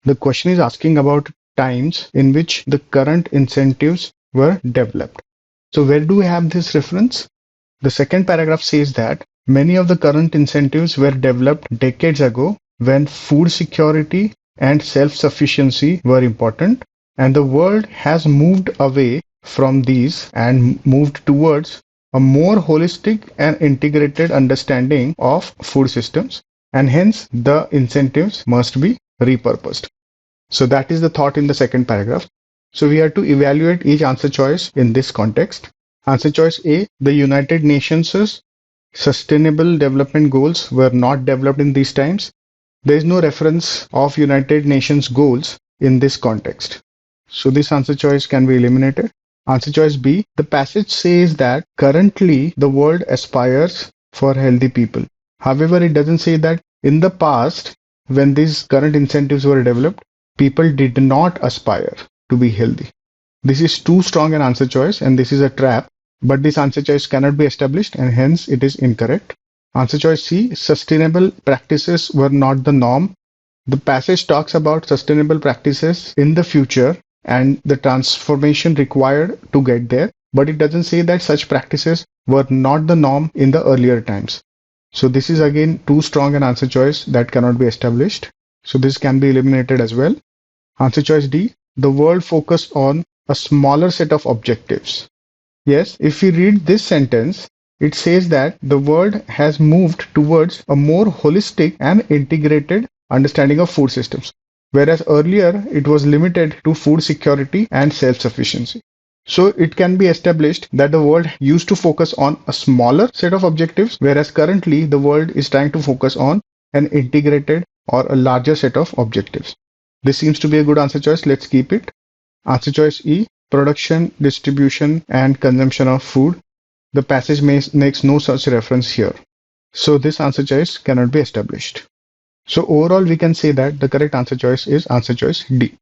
The question is asking about times in which the current incentives were developed. So where do we have this reference? The second paragraph says that many of the current incentives were developed decades ago when food security and self-sufficiency were important, and the world has moved away from these and moved towards a more holistic and integrated understanding of food systems, and hence the incentives must be repurposed. So that is the thought in the second paragraph. So we have to evaluate each answer choice in this context. Answer choice A, the United Nations' Sustainable Development Goals were not developed in these times. There is no reference of United Nations goals in this context. So this answer choice can be eliminated. Answer choice B, the passage says that currently the world aspires for healthy people. However, it doesn't say that in the past, when these current incentives were developed, people did not aspire to be healthy. This is too strong an answer choice and this is a trap, but this answer choice cannot be established and hence it is incorrect. Answer choice C, sustainable practices were not the norm. The passage talks about sustainable practices in the future and the transformation required to get there, but it doesn't say that such practices were not the norm in the earlier times. So this is again too strong an answer choice that cannot be established. So this can be eliminated as well. Answer choice D, the world focused on a smaller set of objectives. Yes, if we read this sentence, it says that the world has moved towards a more holistic and integrated understanding of food systems, whereas earlier it was limited to food security and self-sufficiency. So it can be established that the world used to focus on a smaller set of objectives, whereas currently the world is trying to focus on an integrated or a larger set of objectives. This seems to be a good answer choice. Let's keep it. Answer choice E, production, distribution, and consumption of food. The passage makes no such reference here. So this answer choice cannot be established. So overall, we can say that the correct answer choice is answer choice D.